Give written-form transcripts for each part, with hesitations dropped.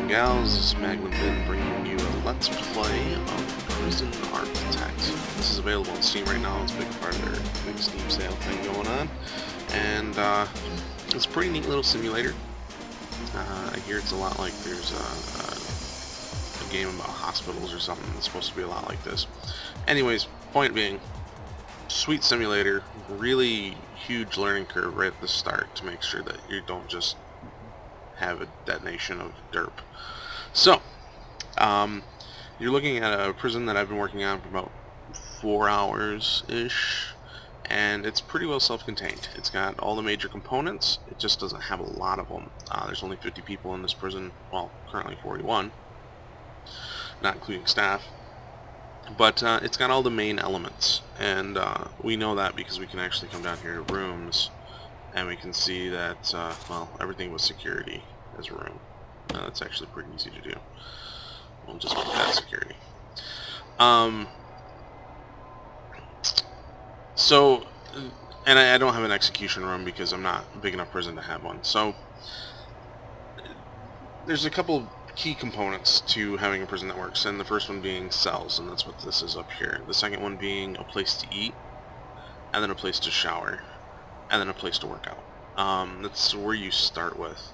and gals, this is Magnum Bin bringing you a Let's Play of Prison Architect. This is available on Steam right now. It's a big part of their big Steam sale thing going on. And it's a pretty neat little simulator. I hear it's a lot like there's a game about hospitals or something that's supposed to be a lot like this. Anyways, point being, sweet simulator, really huge learning curve right at the start to make sure that you don't just have a detonation of derp. So, you're looking at a prison that I've been working on for about 4 hours-ish, and it's pretty well self-contained. It's got all the major components, it just doesn't have a lot of them. There's only 50 people in this prison, well, currently 41, not including staff. But it's got all the main elements, and we know that because we can actually come down here to rooms, and we can see that, well, everything with security is a room. That's actually pretty easy to do. We'll just make that security. So, and I don't have an execution room because I'm not a big enough prison to have one. So, there's a couple key components to having a prison that works, and the first one being cells, and that's what this is up here. The second one being a place to eat, and then a place to shower, and then a place to work out. That's where you start with.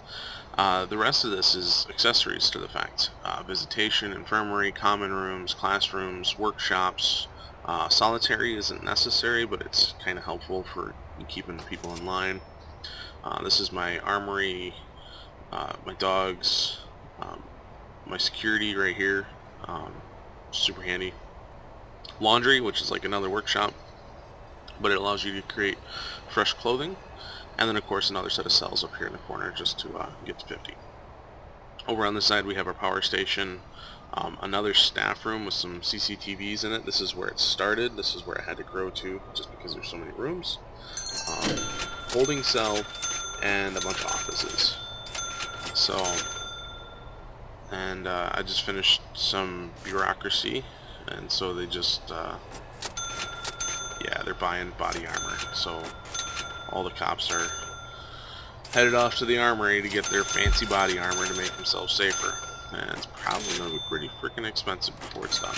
The rest of this is accessories to the fact. Visitation, infirmary, common rooms, classrooms, workshops. Solitary isn't necessary, but it's kind of helpful for keeping people in line. This is my armory, my dogs, my security right here, super handy. Laundry, which is like another workshop, but it allows you to create fresh clothing. And then of course another set of cells up here in the corner just to get to 50. Over on this side we have our power station, another staff room with some CCTVs in it. This is where it started, this is where it had to grow to just because there's so many rooms. Holding cell, and a bunch of offices. So, and I just finished some bureaucracy, and so they just, yeah, they're buying body armor, so all the cops are headed off to the armory to get their fancy body armor to make themselves safer, and it's probably going to be pretty freaking expensive before it's done.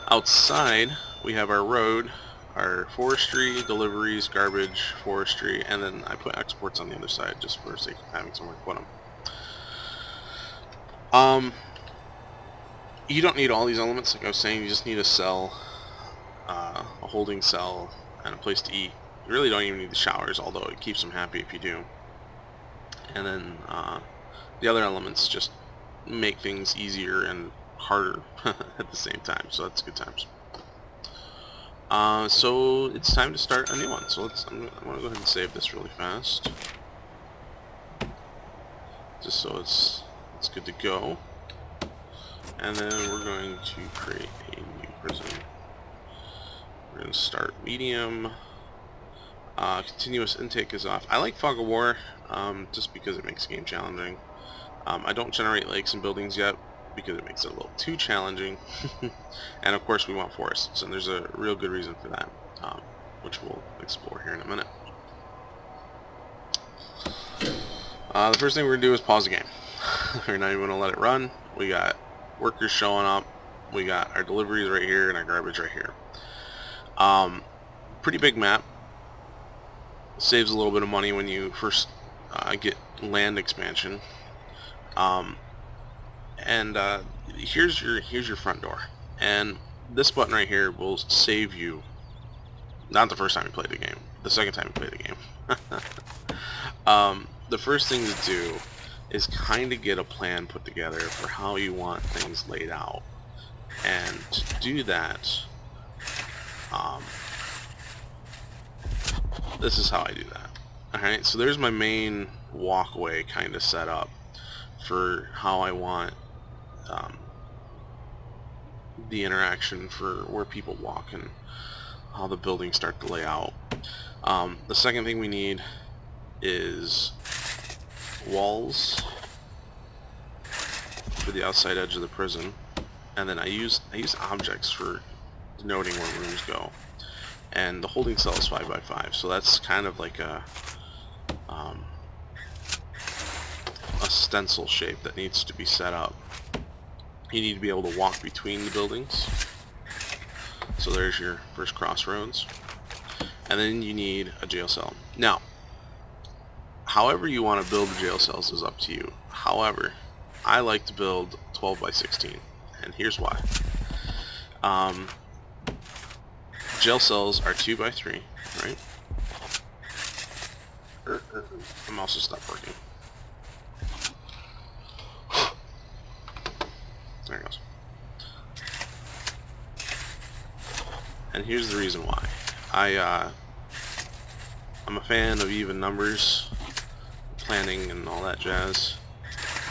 Outside, we have our road, our forestry, deliveries, garbage, forestry, and then I put exports on the other side just for the sake of having somewhere to put them. You don't need all these elements, like I was saying. You just need a cell, a holding cell, and a place to eat. You really don't even need the showers, although it keeps them happy if you do. And then the other elements just make things easier and harder at the same time, so that's good times. So it's time to start a new one. So I'm going to go ahead and save this really fast, just so it's good to go. And then we're going to create a new prison. We're going to start medium. Continuous intake is off. I like Fog of War just because it makes the game challenging. I don't generate lakes and buildings yet because it makes it a little too challenging. And of course we want forests, and there's a real good reason for that, which we'll explore here in a minute. The first thing we're going to do is pause the game. We're not even going to let it run. We got workers showing up, we got our deliveries right here, and our garbage right here. Pretty big map. Saves a little bit of money when you first get land expansion. Here's your front door, and this button right here will save you. Not the first time you play the game, the second time you play the game. The first thing to do is kind of get a plan put together for how you want things laid out, and to do that, this is how I do that. Alright, so there's my main walkway kind of set up for how I want the interaction for where people walk and how the buildings start to lay out. The second thing we need is walls for the outside edge of the prison, and then I use objects for denoting where rooms go. And the holding cell is 5x5, so that's kind of like a a stencil shape that needs to be set up. You need to be able to walk between the buildings. So there's your first crossroads. And then you need a jail cell. Now, however you want to build the jail cells is up to you. However, I like to build 12 by 16, and here's why. Jail cells are 2 by 3, right? My mouse will stop working. There it goes. And here's the reason why. I'm a fan of even numbers, planning, and all that jazz.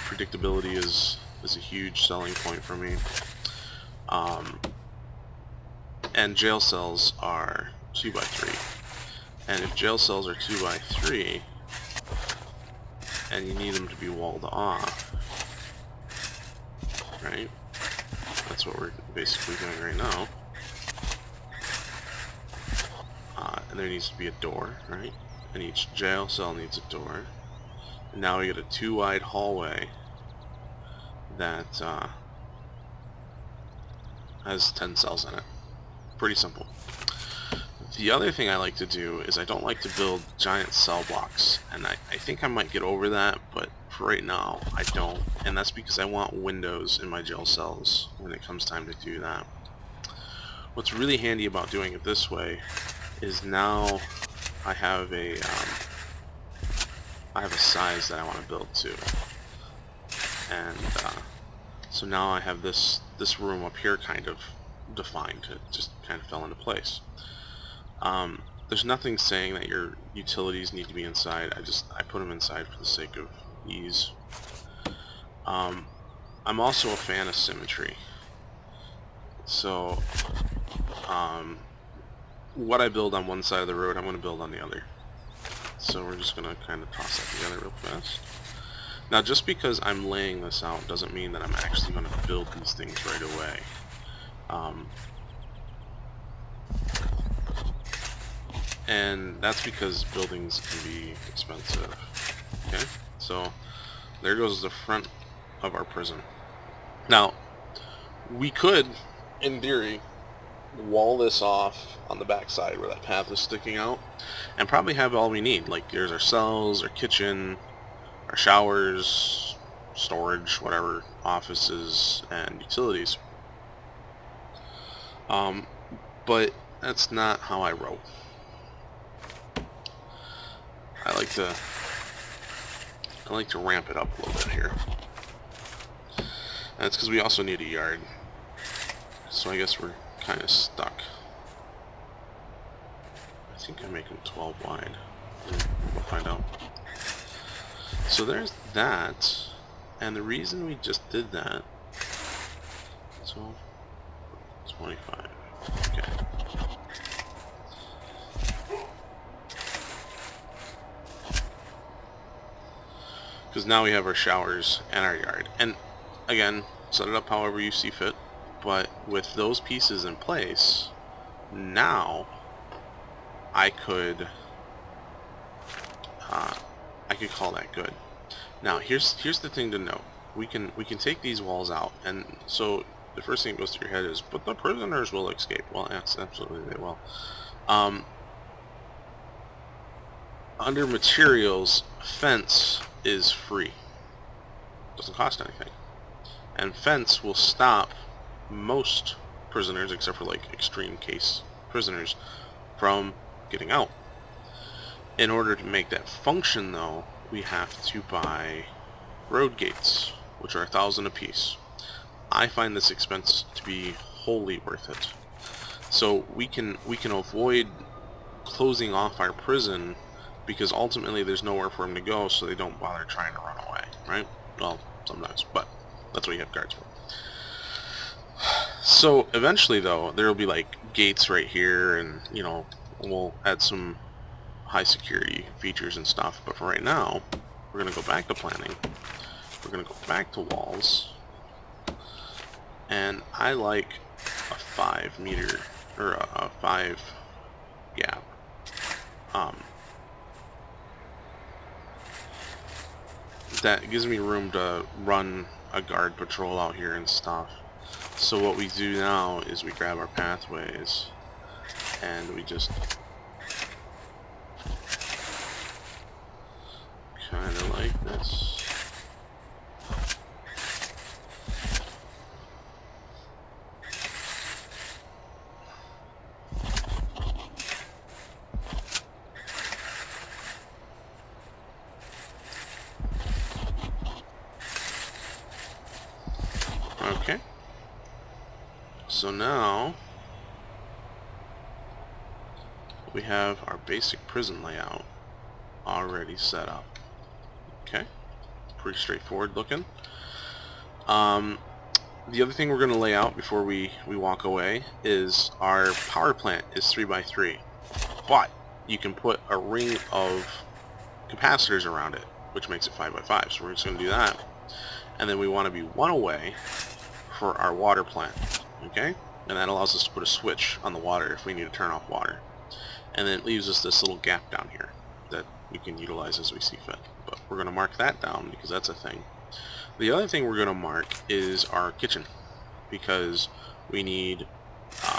Predictability is a huge selling point for me. And jail cells are 2 by 3. And if jail cells are 2 by 3, and you need them to be walled off, right? That's what we're basically doing right now. And there needs to be a door, right? And each jail cell needs a door. And now we get a 2-wide hallway that has 10 cells in it. Pretty simple. The other thing I like to do is I don't like to build giant cell blocks, and I think I might get over that, but for right now I don't, and that's because I want windows in my jail cells when it comes time to do that. What's really handy about doing it this way is now I have a size that I want to build to, and so now I have this room up here kind of defined. It just kind of fell into place. There's nothing saying that your utilities need to be inside. I put them inside for the sake of ease. I'm also a fan of symmetry. So what I build on one side of the road, I'm going to build on the other. So we're just going to kind of toss that together real fast. Now, just because I'm laying this out doesn't mean that I'm actually going to build these things right away. And that's because buildings can be expensive. Okay, so there goes the front of our prison. Now, we could, in theory, wall this off on the back side where that path is sticking out, and probably have all we need. Like, there's our cells, our kitchen, our showers, storage, whatever, offices, and utilities. But that's not how I wrote. I like to ramp it up a little bit here. And that's because we also need a yard. So I guess we're kind of stuck. I think I make them 12 wide. We'll find out. So there's that. And the reason we just did that, so 25. Okay. Because now we have our showers and our yard. And again, set it up however you see fit. But with those pieces in place, now I could call that good. Now here's the thing to note. We can take these walls out, and so the first thing that goes through your head is, but the prisoners will escape. Well, yes, absolutely they will. Under materials, fence is free. Doesn't cost anything. And fence will stop most prisoners, except for like extreme case prisoners, from getting out. In order to make that function, though, we have to buy road gates, which are 1,000 apiece. I find this expense to be wholly worth it. So we can avoid closing off our prison, because ultimately there's nowhere for them to go, so they don't bother trying to run away, right? Well, sometimes, but that's what you have guards for. So eventually, though, there will be like gates right here, and you know, we'll add some high security features and stuff. But for right now, we're gonna go back to planning. We're gonna go back to walls, and I like a 5 meter or a 5 gap. that gives me room to run a guard patrol out here and stuff. So what we do now is we grab our pathways and we just kind of like this. Okay. So now we have our basic prison layout already set up. Okay. Pretty straightforward looking. The other thing we're going to lay out before we walk away is our power plant is 3x3, but you can put a ring of capacitors around it, which makes it 5x5. So we're just going to do that, and then we want to be one away for our water plant. Okay, and that allows us to put a switch on the water if we need to turn off water, and then it leaves us this little gap down here that we can utilize as we see fit. But we're going to mark that down because that's a thing. The other thing we're going to mark is our kitchen, because we need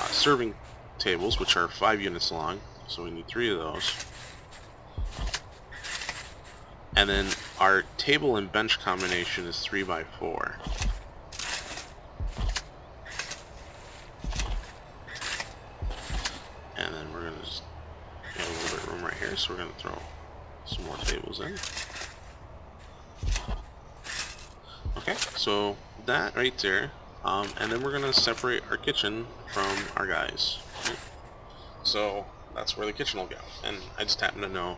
serving tables, which are 5 units long, so we need 3 of those. And then our table and bench combination is 3x4. And then we're going to just have a little bit of room right here, so we're going to throw some more tables in. Okay, so that right there, and then we're going to separate our kitchen from our guys. Right? So that's where the kitchen will go. And I just happen to know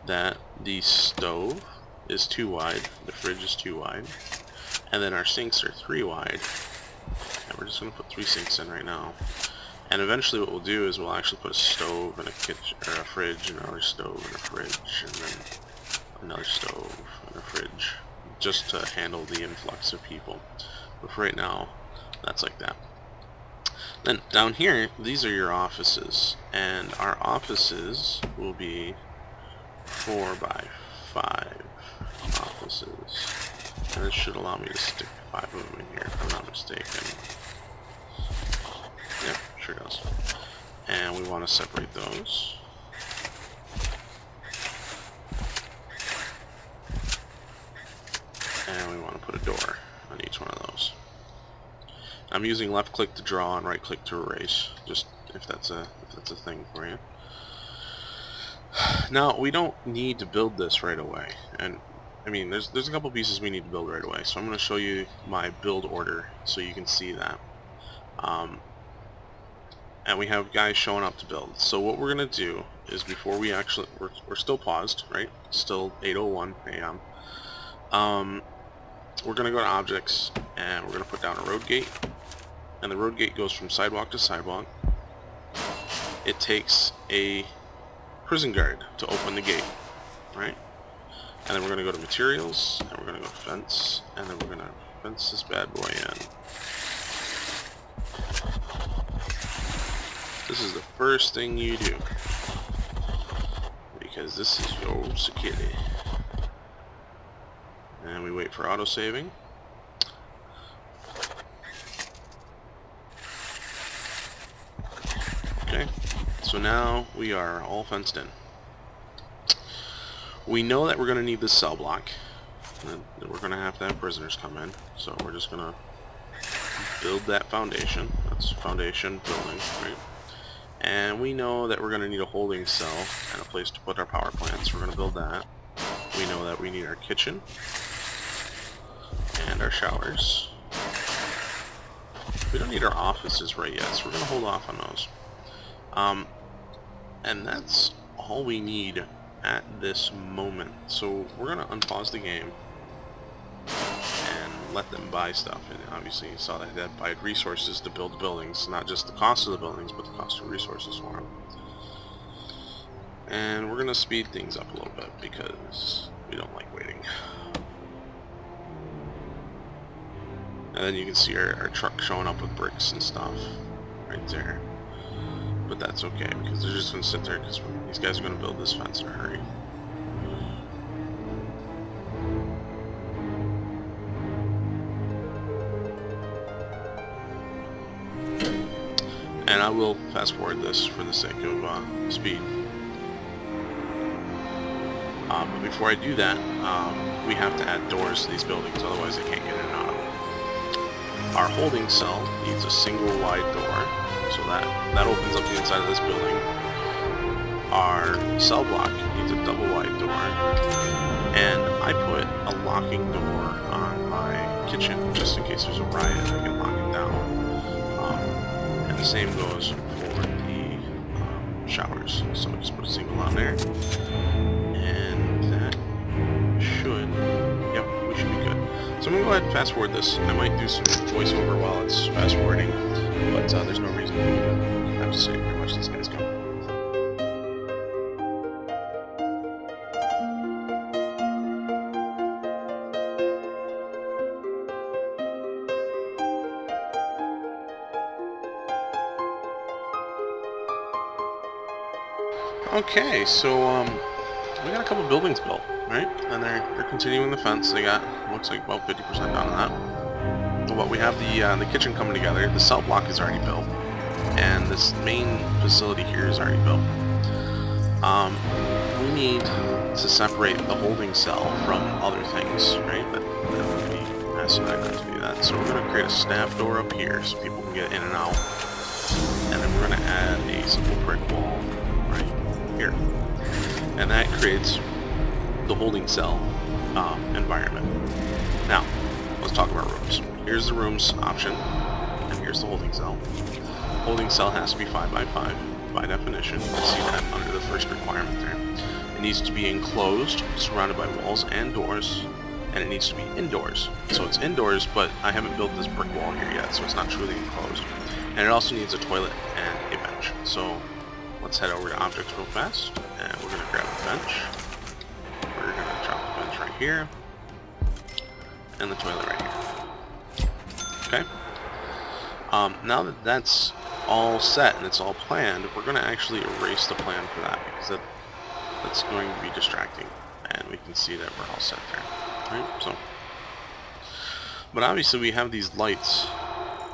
that the stove is 2 wide, the fridge is 2 wide, and then our sinks are 3 wide. And we're just going to put 3 sinks in right now. And eventually what we'll do is we'll actually put a stove and a kitchen, or a fridge, and another stove and a fridge, and then another stove and a fridge, just to handle the influx of people. But for right now, that's like that. Then down here, these are your offices, and our offices will be 4x5 offices, and this should allow me to stick 5 of them in here if I'm not mistaken. Yep, sure does. And we want to separate those. And we want to put a door on each one of those. I'm using left click to draw and right click to erase, just if that's a thing for you. Now we don't need to build this right away, and I mean there's a couple pieces we need to build right away. So I'm going to show you my build order so you can see that. And we have guys showing up to build. So what we're going to do is, before we actually, we're still paused, right? Still 8:01 a.m. We're going to go to objects, and we're going to put down a road gate, and the road gate goes from sidewalk to sidewalk. It takes a prison guard to open the gate, right? And then we're going to go to materials, and we're going to go to fence, and then we're going to fence this bad boy in. This is the first thing you do, because this is your security. And we wait for auto saving. Okay, so now we are all fenced in. We know that we're going to need this cell block, and we're going to have prisoners come in, so we're just going to build that foundation. That's foundation building, right? And we know that we're going to need a holding cell and a place to put our power plants. We're going to build that. We know that we need our kitchen and our showers. We don't need our offices right yet, so we're going to hold off on those. And that's all we need at this moment. So we're going to unpause the game and let them buy stuff. And obviously you saw that they had buy resources to build buildings, not just the cost of the buildings, but the cost of resources for them. And we're going to speed things up a little bit because we don't like waiting. And then you can see our truck showing up with bricks and stuff right there. But that's okay, because they're just going to sit there because these guys are going to build this fence in a hurry. And I will fast forward this for the sake of speed. But before I do that, we have to add doors to these buildings, otherwise they can't get in and out of them. Our holding cell needs a single wide door, so that opens up the inside of this building. Our cell block needs a double wide door, and I put a locking door on my kitchen just in case there's a riot, I can lock it down. And the same goes for the showers, so just put a single on there. Yep, we should be good. So I'm going to go ahead and fast forward this. I might do some voiceover while it's fast forwarding, but there's no reason for me to have to say pretty much this guy's coming. Okay, so we got a couple buildings built, right? And they're continuing the fence. They got, looks like about 50% done on that. But we have the kitchen coming together. The cell block is already built, and this main facility here is already built. We need to separate the holding cell from other things, right? That would be asymmetric to do that. So we're going to create a snap door up here so people can get in and out, and then we're going to add a simple brick wall right here, and that creates the holding cell environment. Now, let's talk about rooms. Here's the rooms option, and here's the holding cell. Holding cell has to be 5 by 5 by definition. You can see that under the first requirement there. It needs to be enclosed, surrounded by walls and doors, and it needs to be indoors. So it's indoors, but I haven't built this brick wall here yet, so it's not truly enclosed. And it also needs a toilet and a bench. So let's head over to objects real fast, and we're going to grab a bench. We're going to drop the bench right here, and the toilet right here. Okay? Now that that's all set and it's all planned, we're going to actually erase the plan for that, because that's going to be distracting, and we can see that we're all set there. Right? So, but obviously we have these lights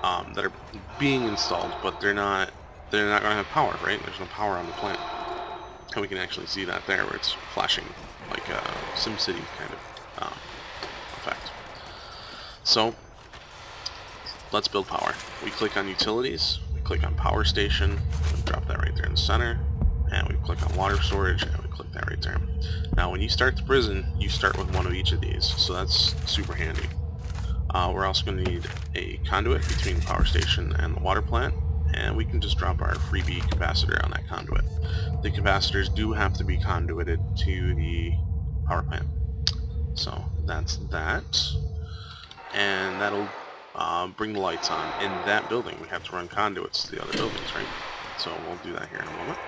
that are being installed, but they're not going to have power, right? There's no power on the plant. And we can actually see that there, where it's flashing like a SimCity kind of effect. So, let's build power. We click on utilities, we click on power station, we drop that right there in the center, and we click on water storage, and we click that right there. Now, when you start the prison, you start with one of each of these, so that's super handy. We're also going to need a conduit between the power station and the water plant, and we can just drop our freebie capacitor on that conduit. The capacitors do have to be conduited to the power plant. So that's that, and that'll bring the lights on in that building. We have to run conduits to the other buildings, right? So we'll do that here in a moment.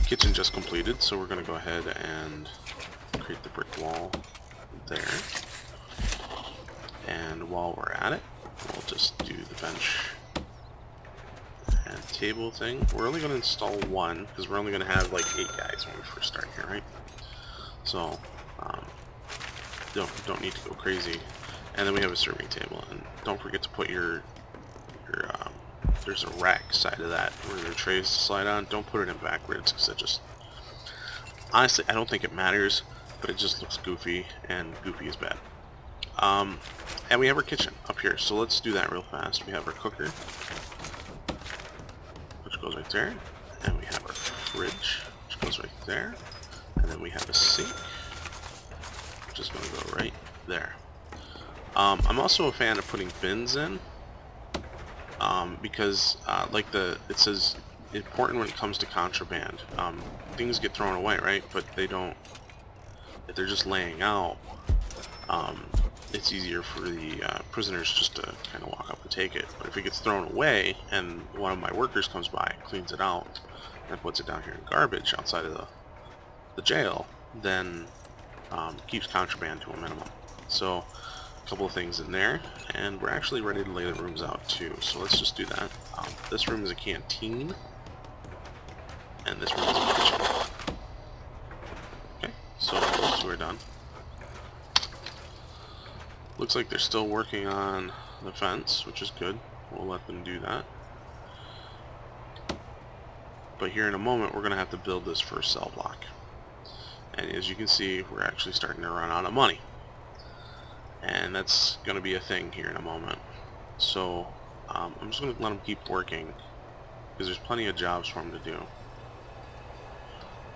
Kitchen just completed, so we're going to go ahead and create the brick wall there. And while we're at it, we'll just do the bench and table thing. We're only going to install one, because we're only going to have like 8 guys when we first start here, right? So, don't need to go crazy. And then we have a serving table, and don't forget to put your there's a rack side of that where the trays slide on. Don't put it in backwards, because it just, honestly, I don't think it matters, but it just looks goofy, and goofy is bad. And we have our kitchen up here, so let's do that real fast. We have our cooker, which goes right there, and we have our fridge, which goes right there, and then we have a sink, which is going to go right there. I'm also a fan of putting bins in, because like it says important when it comes to contraband. Things get thrown away, right? But they don't, if they're just laying out, it's easier for the prisoners just to kind of walk up and take it. But if it gets thrown away and one of my workers comes by and cleans it out and puts it down here in garbage outside of the jail, then keeps contraband to a minimum. So a couple of things in there, and we're actually ready to lay the rooms out too, so let's just do that. This room is a canteen, and this room is a kitchen. Okay, so those two are done. Looks like they're still working on the fence, which is good. We'll let them do that. But here in a moment, we're going to have to build this first cell block. And as you can see, we're actually starting to run out of money. And that's going to be a thing here in a moment. So I'm just going to let them keep working, because there's plenty of jobs for them to do.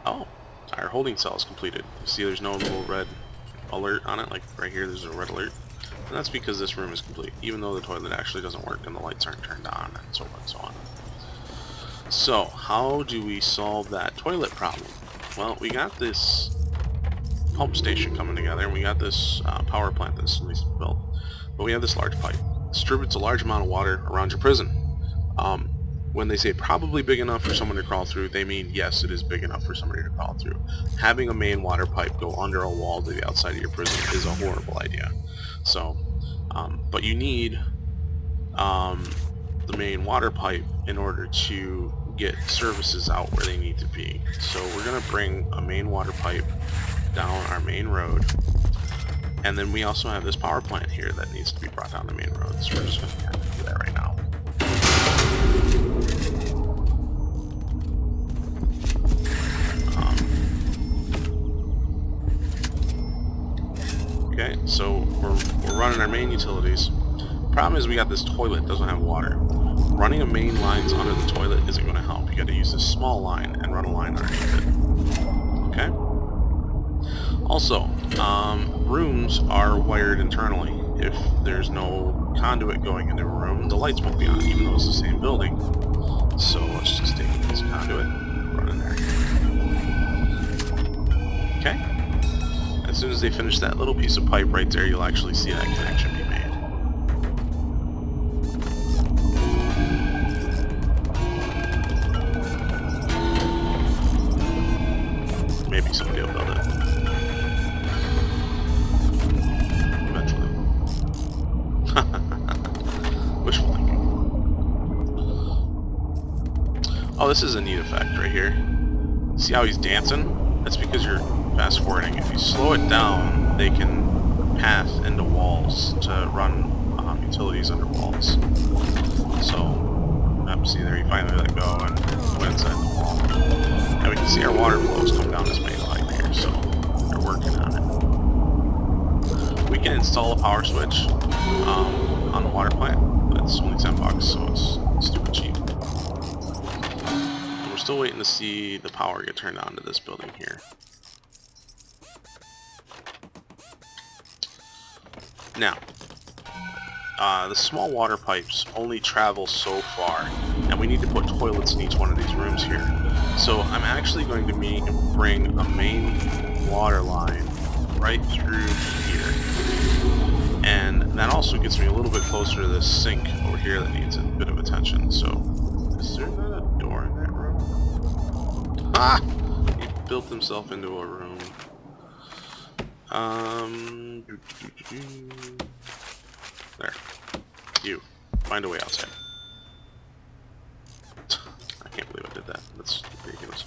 Oh, our holding cell is completed. You see there's no little red alert on it, like right here there's a red alert. And that's because this room is complete, even though the toilet actually doesn't work and the lights aren't turned on, and so on and so on. So, how do we solve that toilet problem? Well, we got this pump station coming together, and we got this power plant that's built. But we have this large pipe. It distributes a large amount of water around your prison. When they say probably big enough for someone to crawl through, they mean yes, it is big enough for somebody to crawl through. Having a main water pipe go under a wall to the outside of your prison is a horrible idea. So, but you need the main water pipe in order to get services out where they need to be. So we're going to bring a main water pipe down our main road, and then we also have this power plant here that needs to be brought down the main road, so we're just going to kind of do that right now. Okay, so we're running our main utilities. Problem is we got this toilet that doesn't have water. Running a main lines under the toilet isn't going to help. You got to use this small line and run a line underneath it. Okay? Also, rooms are wired internally. If there's no conduit going into a room, the lights won't be on, even though it's the same building. So let's just take this conduit and run in there. Okay? As soon as they finish that little piece of pipe right there, you'll actually see that connection be made. Maybe somebody will build it. Eventually. Wishful thinking. Oh, this is a neat effect right here. See how he's dancing? That's because you're fast forwarding. If you slow it down, they can path into walls to run utilities under walls. So, see there, you finally let go and went inside the wall. And we can see our water flows come down this main pipe here, so they're working on it. We can install a power switch on the water plant, but it's only $10, so it's stupid cheap. And we're still waiting to see the power get turned on to this building here. Now, the small water pipes only travel so far, and we need to put toilets in each one of these rooms here. So I'm actually going to bring a main water line right through here. And that also gets me a little bit closer to this sink over here that needs a bit of attention. So, is there not a door in that room? Ah! He built himself into a room. There. You. Find a way outside. I can't believe I did that. That's ridiculous.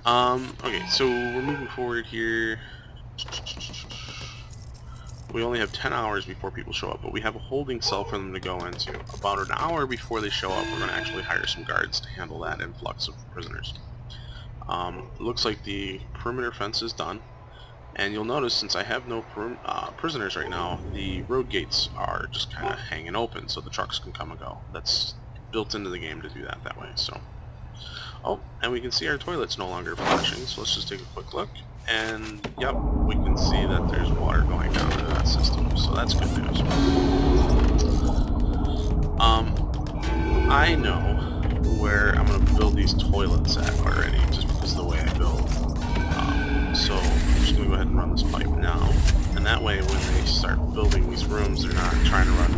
Okay, so we're moving forward here. We only have 10 hours before people show up, but we have a holding cell for them to go into. About an hour before they show up, we're going to actually hire some guards to handle that influx of prisoners. Looks like the perimeter fence is done. And you'll notice, since I have no prisoners right now, the road gates are just kind of hanging open so the trucks can come and go. That's built into the game to do that way. So, oh, and we can see our toilet's no longer flashing, so let's just take a quick look. And, yep, we can see that there's water going down into that system, so that's good news. I know where I'm going to build these toilets at already, just because of the way I build. So I'm just going to go ahead and run this pipe now, and that way when they start building these rooms, they're not trying to run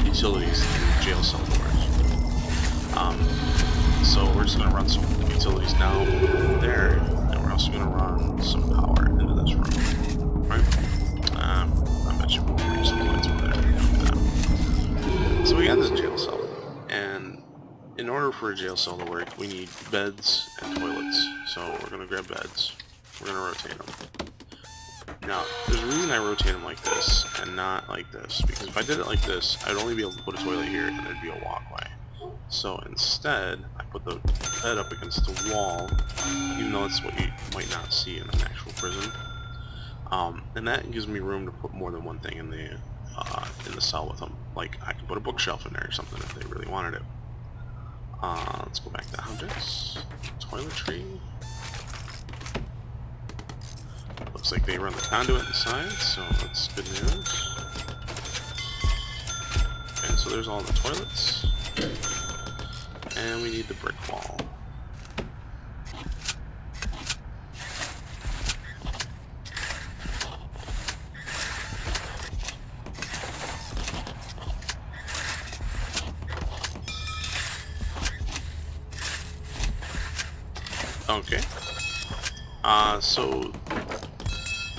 utilities through jail cell doors. So we're just going to run some utilities down there, and we're also going to run some power into this room. Right? I bet you we'll bring some lights over there. So we got this jail cell, and in order for a jail cell to work, we need beds and toilets. So we're going to grab beds. We're going to rotate them. Now, there's a reason I rotate them like this and not like this, because if I did it like this, I'd only be able to put a toilet here and there'd be a walkway. So instead, I put the bed up against the wall, even though that's what you might not see in an actual prison. And that gives me room to put more than one thing in the cell with them. Like, I could put a bookshelf in there or something if they really wanted it. Let's go back to objects. Toiletry. Looks like they run the conduit inside, so that's good news. Okay, so there's all the toilets. And we need the brick wall. Okay. So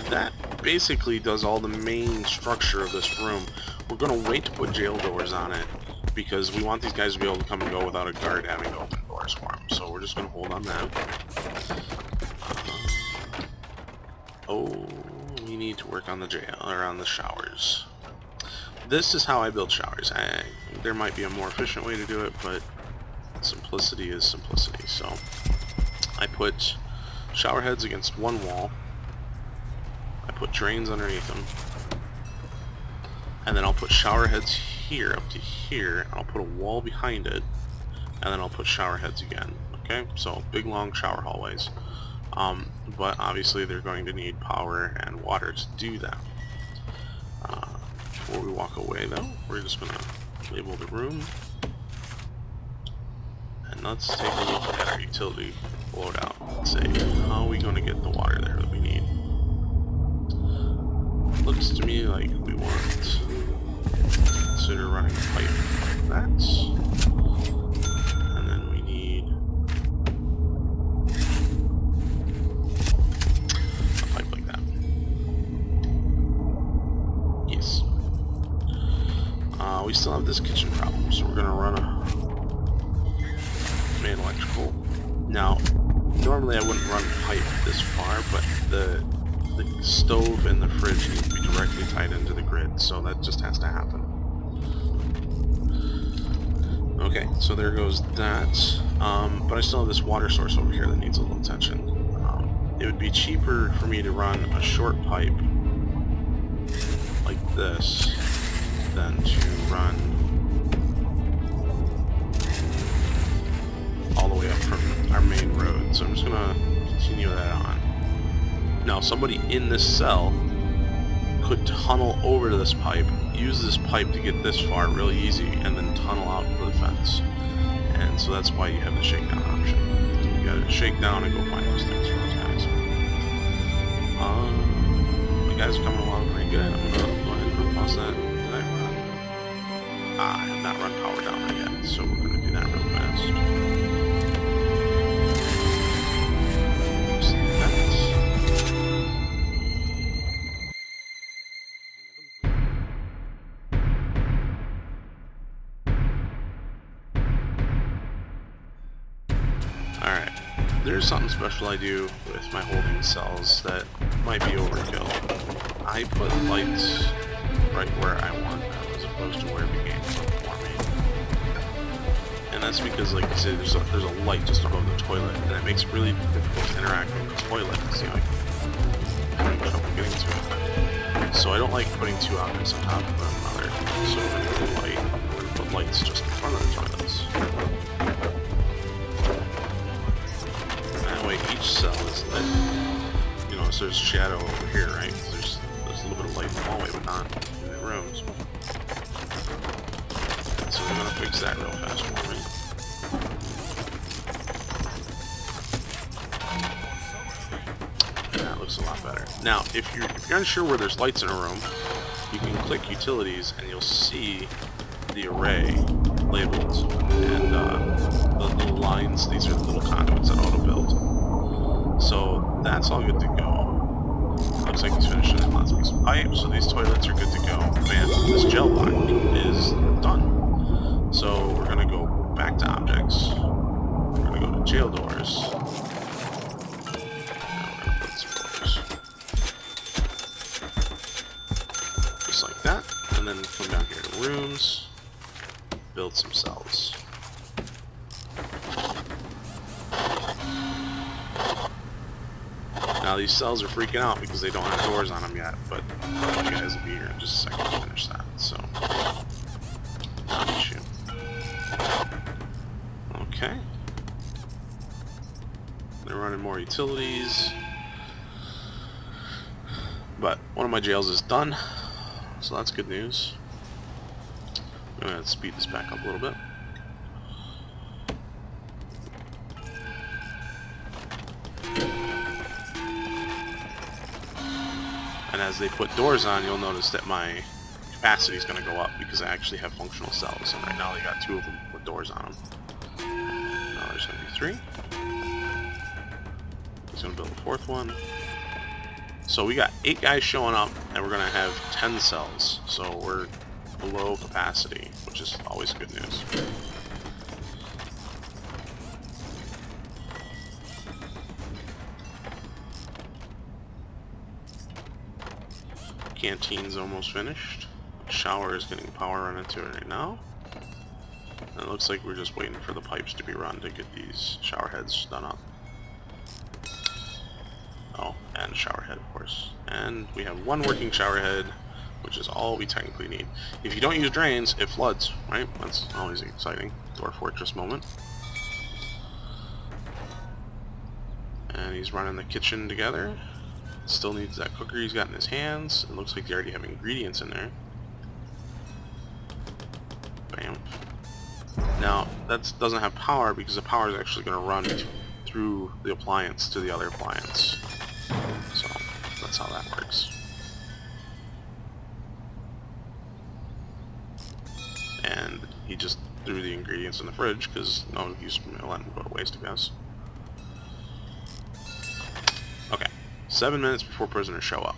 that basically does all the main structure of this room. We're going to wait to put jail doors on it because we want these guys to be able to come and go without a guard having to open doors for them. So we're just going to hold on that. Oh, we need to work on the jail, or on the showers. This is how I build showers. There might be a more efficient way to do it, but simplicity is simplicity. So I put shower heads against one wall. I put drains underneath them. And then I'll put shower heads here up to here. And I'll put a wall behind it. And then I'll put shower heads again. Okay? So big long shower hallways. But obviously they're going to need power and water to do that. Before we walk away though, we're just going to label the room. And let's take a look at our utility loadout and say, how are we going to get the water there that we need? Looks to me like we want to consider running a pipe like that. And then we need a pipe like that. Yes. We still have this kitchen problem, so we're going to run a main electrical. Now, normally I wouldn't run pipe this far, but the stove and the fridge need to be directly tied into the grid, so that just has to happen. Okay, so there goes that. But I still have this water source over here that needs a little attention. It would be cheaper for me to run a short pipe like this than to run all the way up from our main road. So I'm just gonna continue that on. Now somebody in this cell could tunnel over to this pipe, use this pipe to get this far really easy, and then tunnel out for the fence. And so that's why you have the shakedown option. You gotta shake down and go find those things for those guys. The guys are coming along pretty good. I'm gonna go ahead and pause that. Did I run? I have not run power down there yet, so we're gonna do that real fast. Alright, there's something special I do with my holding cells that might be overkill. I put lights right where I want them, as opposed to where it began for me. And that's because, like I said, there's a light just above the toilet, and it makes it really difficult to interact with the toilet. See, like, I'm having trouble getting to it. So I don't like putting two objects on top of one another. So I'm going to put light, I'm going to put lights just in front of the toilets. Each cell is lit. You know, so there's shadow over here, right? There's a little bit of light in the hallway, but not in the rooms. And so we're gonna fix that real fast for me. And that looks a lot better. Now, if you're unsure where there's lights in a room, you can click utilities and you'll see the array labeled. And the little lines, these are the little conduits that auto-build. So that's all good to go. Looks like he's finishing it. Let's make some pipe, so these toilets are good to go. Man, this gel block is done. So we're gonna go back to objects. We're gonna go to jail doors. Now we're gonna put some doors. just like that, and then come down here to rooms, build some cells. Now these cells are freaking out because they don't have doors on them yet, but you guys will be here in just a second to finish that, so not an issue. Okay. They're running more utilities, but one of my jails is done, so that's good news. I'm going to speed this back up a little bit. And as they put doors on, you'll notice that my capacity is going to go up because I actually have functional cells. And right now they got 2 of them with doors on them. Now there's going to be 3. He's going to build a 4th one. So we got 8 guys showing up, and we're going to have 10 cells. So we're below capacity, which is always good news. Canteen's almost finished. Shower is getting power run into it right now. And it looks like we're just waiting for the pipes to be run to get these shower heads done up. Oh, and a shower head, of course. And we have 1 working shower head, which is all we technically need. If you don't use drains, it floods, right? That's always exciting. Door fortress moment. And he's running the kitchen together. Still needs that cooker he's got in his hands. It looks like they already have ingredients in there. Bam. Now, that doesn't have power because the power is actually going to run through the appliance to the other appliance. So, that's how that works. And he just threw the ingredients in the fridge because no use letting them go to waste, I guess. Okay. 7 minutes before prisoners show up.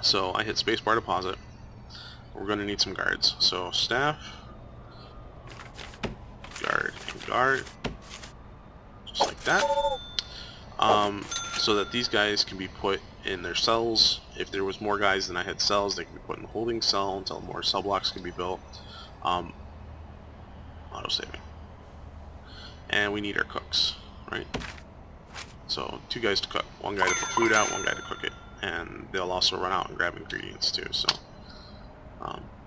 So I hit spacebar deposit. We're going to need some guards. So staff, guard, and guard. Just like that. So that these guys can be put in their cells. If there was more guys than I had cells, they can be put in the holding cell until more cell blocks can be built. Auto-saving. And we need our cooks, right? So 2 guys to cook, 1 guy to put food out, 1 guy to cook it, and they'll also run out and grab ingredients too. So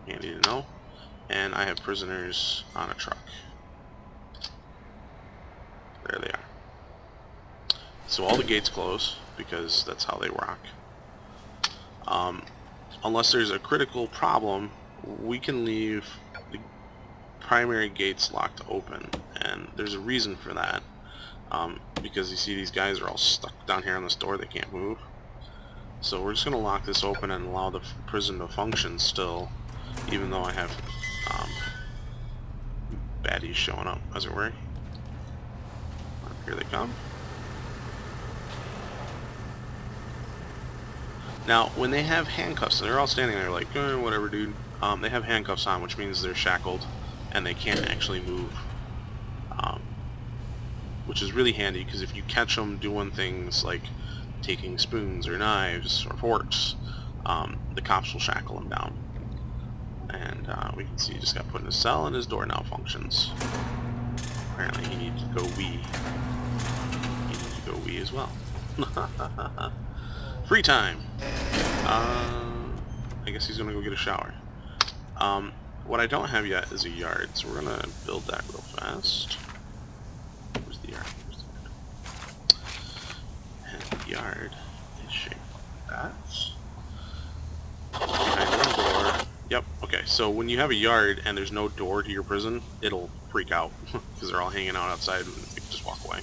handy to know. And I have prisoners on a truck. There they are. So all the gates close because that's how they rock. Unless there's a critical problem, we can leave the primary gates locked open, and there's a reason for that. Because you see these guys are all stuck down here on this door, they can't move. So we're just going to lock this open and allow the prison to function still, even though I have baddies showing up, as it were. Here they come. Now, when they have handcuffs, they're all standing there like, whatever, dude. They have handcuffs on, which means they're shackled, and they can't actually move. Which is really handy, because if you catch them doing things like taking spoons or knives or forks, the cops will shackle them down. And we can see he just got put in a cell, and his door now functions. Apparently he needs to go wee. He needs to go wee as well. Free time! I guess he's gonna go get a shower. What I don't have yet is a yard, so we're gonna build that real fast. Where's the yard? And the yard is shaped like that. Behind one door. Yep, okay, so when you have a yard and there's no door to your prison, it'll freak out, because they're all hanging out outside and you can just walk away.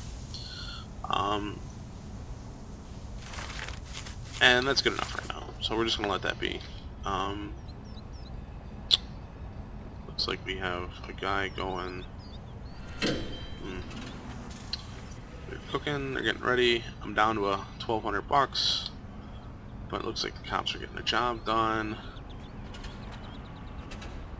And that's good enough right now, so we're just going to let that be. Looks like we have a guy going... They're cooking, they're getting ready. I'm down to $1,200, but it looks like the cops are getting the job done.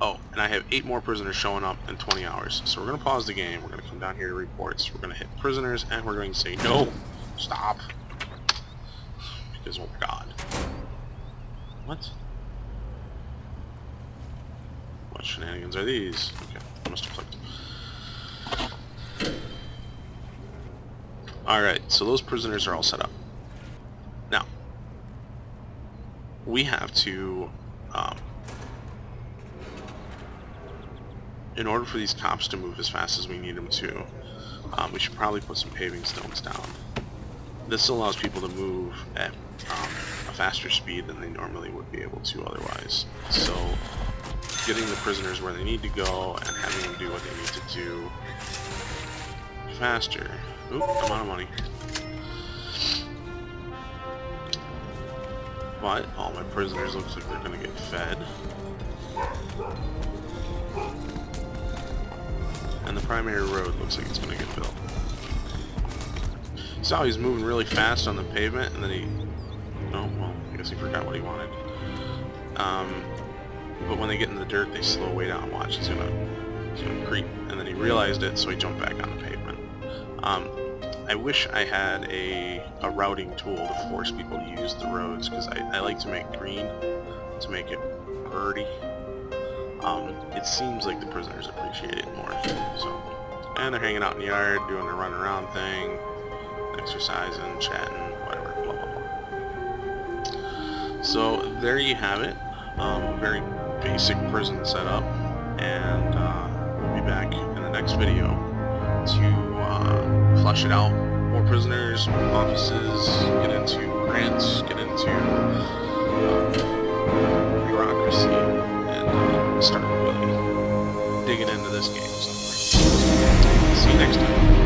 Oh, and I have 8 more prisoners showing up in 20 hours. So we're going to pause the game, we're going to come down here to reports, we're going to hit prisoners, and we're going to say, no, stop. Because, oh my god. What? What shenanigans are these? Okay, I must have clicked. Alright, so those prisoners are all set up. Now, we have to, in order for these cops to move as fast as we need them to, we should probably put some paving stones down. This allows people to move at a faster speed than they normally would be able to otherwise. So, getting the prisoners where they need to go and having them do what they need to do faster. Oop, I'm out of money. But all my prisoners looks like they're gonna get fed. And the primary road looks like it's gonna get built. So he's moving really fast on the pavement, and then he... Oh, well, I guess he forgot what he wanted. But when they get in the dirt, they slow way down. Watch, it's gonna creep. And then he realized it, so he jumped back on the pavement. I wish I had a routing tool to force people to use the roads, because I like to make green to make it birdy. It seems like the prisoners appreciate it more. So, and they're hanging out in the yard, doing their run around thing, exercising, chatting, whatever, blah blah blah. So there you have it. Very basic prison setup, and we'll be back in the next video to flesh it out. More prisoners, more offices, get into grants, get into bureaucracy, and start really digging into this game. So, see you next time.